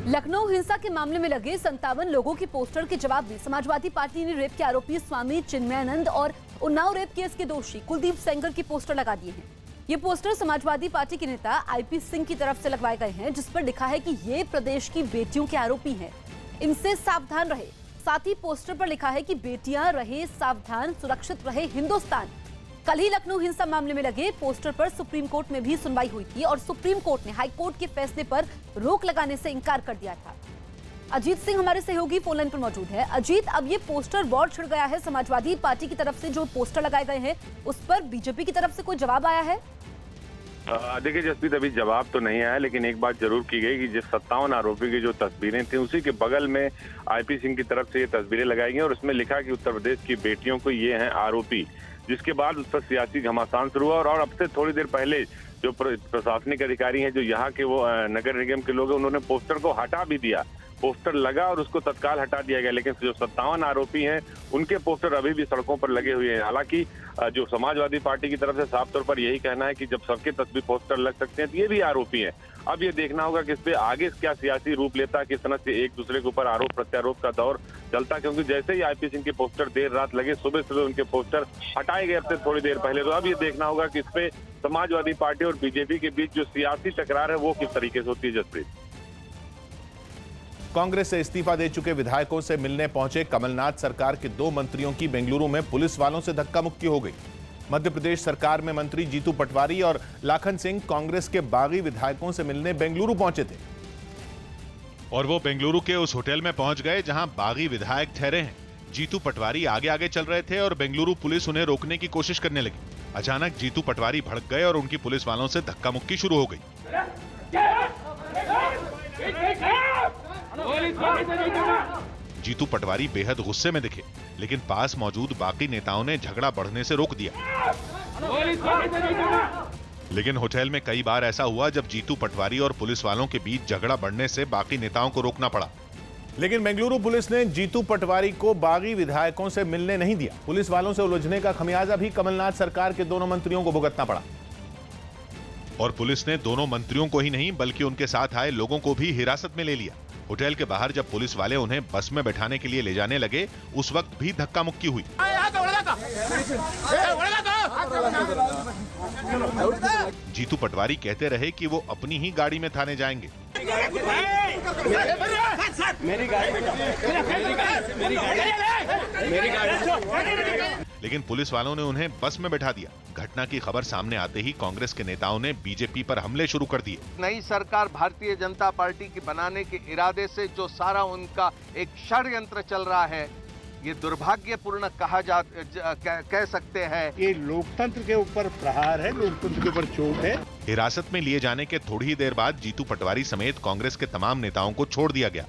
लखनऊ हिंसा के मामले में लगे 57 लोगों के पोस्टर के जवाब में समाजवादी पार्टी ने रेप के आरोपी स्वामी चिन्मयानंद और उन्नाव रेप केस के दोषी कुलदीप सेंगर के पोस्टर लगा दिए हैं। ये पोस्टर समाजवादी पार्टी के नेता आईपी सिंह की तरफ से लगवाए गए हैं, जिस पर लिखा है कि ये प्रदेश की बेटियों के आरोपी हैं, इनसे सावधान रहे। साथ ही पोस्टर पर लिखा है कि बेटियां रहे सावधान, सुरक्षित रहे हिंदुस्तान। कल ही लखनऊ हिंसा मामले में लगे पोस्टर पर सुप्रीम कोर्ट में भी सुनवाई हुई थी और सुप्रीम कोर्ट ने हाई कोर्ट के फैसले पर रोक लगाने से इनकार कर दिया था। अजीत सिंह हमारे सहयोगी फोन लाइन पर मौजूद है। अजीत, अब ये पोस्टर वॉर छिड़ गया है, समाजवादी पार्टी की तरफ से जो पोस्टर लगाए गए हैं उस पर बीजेपी की तरफ से कोई जवाब आया है? देखिए जसप्रीत, अभी जवाब तो नहीं आया, लेकिन एक बात जरूर की गई कि जिस 57 आरोपी की जो तस्वीरें थी उसी के बगल में आईपी सिंह की तरफ से ये तस्वीरें लगाई गई और उसमें लिखा कि उत्तर प्रदेश की बेटियों को ये हैं आरोपी, जिसके बाद उस पर सियासी घमासान शुरू हुआ। और अब से थोड़ी देर पहले जो प्रशासनिक अधिकारी हैं, जो यहाँ के वो नगर निगम के लोग हैं, उन्होंने पोस्टर को हटा भी दिया। पोस्टर लगा और उसको तत्काल हटा दिया गया, लेकिन जो 57 आरोपी हैं उनके पोस्टर अभी भी सड़कों पर लगे हुए हैं। हालांकि जो समाजवादी पार्टी की तरफ से साफ तौर पर यही कहना है कि जब सबके तस्वीर पोस्टर लग सकते हैं तो ये भी आरोपी हैं। अब ये देखना होगा कि इस पे आगे क्या सियासी रूप लेता है, किस तरह से एक दूसरे के ऊपर आरोप प्रत्यारोप का दौर चलता, क्योंकि जैसे ही आईपी सिंह के पोस्टर देर रात लगे, सुबह सुबह उनके पोस्टर हटाए गए अब से थोड़ी देर पहले। तो अब ये देखना होगा कि इस पे समाजवादी पार्टी और बीजेपी के बीच जो सियासी टकरार है वो किस तरीके से होती है। जसप्रीत, कांग्रेस से इस्तीफा दे चुके विधायकों से मिलने पहुंचे कमलनाथ सरकार के 2 मंत्रियों की बेंगलुरु में पुलिस वालों से धक्का मुक्की हो गई। मध्य प्रदेश सरकार में मंत्री जीतू पटवारी और लाखन सिंह कांग्रेस के बागी विधायकों से मिलने बेंगलुरु पहुंचे थे और वो बेंगलुरु के उस होटल में पहुंच गए जहां बागी विधायक ठहरे हैं। जीतू पटवारी आगे आगे चल रहे थे और बेंगलुरु पुलिस उन्हें रोकने की कोशिश करने लगी। अचानक जीतू पटवारी भड़क गए और उनकी पुलिस वालों से धक्का मुक्की शुरू हो गई। जीतू पटवारी बेहद गुस्से में दिखे, लेकिन पास मौजूद बाकी नेताओं ने झगड़ा बढ़ने से रोक दिया। लेकिन होटल में कई बार ऐसा हुआ जब जीतू पटवारी और पुलिस वालों के बीच झगड़ा बढ़ने से बाकी नेताओं को रोकना पड़ा। लेकिन बेंगलुरु पुलिस ने जीतू पटवारी को बागी विधायकों से मिलने नहीं दिया। पुलिस वालों से उलझने का खमियाजा भी कमलनाथ सरकार के दोनों मंत्रियों को भुगतना पड़ा। और पुलिस ने दोनों मंत्रियों को ही नहीं बल्कि उनके साथ आए लोगों को भी हिरासत में ले लिया। होटल के बाहर जब पुलिस वाले उन्हें बस में बैठाने के लिए ले जाने लगे, उस वक्त भी धक्का मुक्की हुई। जीतू पटवारी कहते रहे कि वो अपनी ही गाड़ी में थाने जाएंगे। लेकिन पुलिस वालों ने उन्हें बस में बैठा दिया। घटना की खबर सामने आते ही कांग्रेस के नेताओं ने बीजेपी पर हमले शुरू कर दिए। नई सरकार भारतीय जनता पार्टी की बनाने के इरादे से जो सारा उनका एक षड्यंत्र चल रहा है, ये दुर्भाग्यपूर्ण कह सकते हैं। ये लोकतंत्र के ऊपर प्रहार है, लोकतंत्र के ऊपर चोट है। हिरासत में लिए जाने के थोड़ी ही देर बाद जीतू पटवारी समेत कांग्रेस के तमाम नेताओं को छोड़ दिया गया।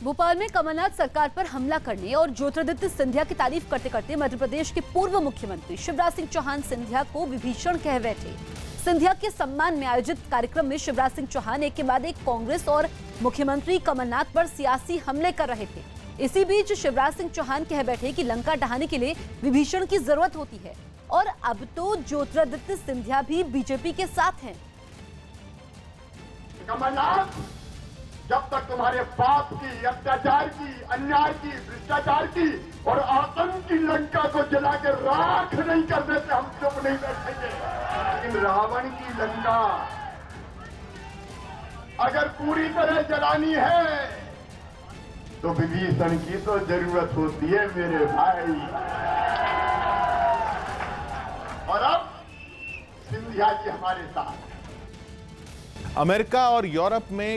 भोपाल में कमलनाथ सरकार पर हमला करने और ज्योतिरादित्य सिंधिया की तारीफ करते करते मध्य प्रदेश के पूर्व मुख्यमंत्री शिवराज सिंह चौहान सिंधिया को विभीषण कह बैठे। सिंधिया के सम्मान में आयोजित कार्यक्रम में शिवराज सिंह चौहान एक के बाद एक कांग्रेस और मुख्यमंत्री कमलनाथ पर सियासी हमले कर रहे थे। इसी बीच शिवराज सिंह चौहान कह बैठे कि लंका ढहाने के लिए विभीषण की जरूरत होती है और अब तो ज्योतिरादित्य सिंधिया भी बीजेपी के साथ हैं। कमलनाथ, जब तक तुम्हारे पाप की, अत्याचार की, अन्याय की, भ्रष्टाचार की और आतंक की लंका को जला के राख नहीं कर देते, हम चुप नहीं बैठेंगे। लेकिन रावण की लंका अगर पूरी तरह जलानी है तो विभीषण की तो जरूरत होती है मेरे भाई। और अब सिंधिया जी हमारे साथ। अमेरिका और यूरोप में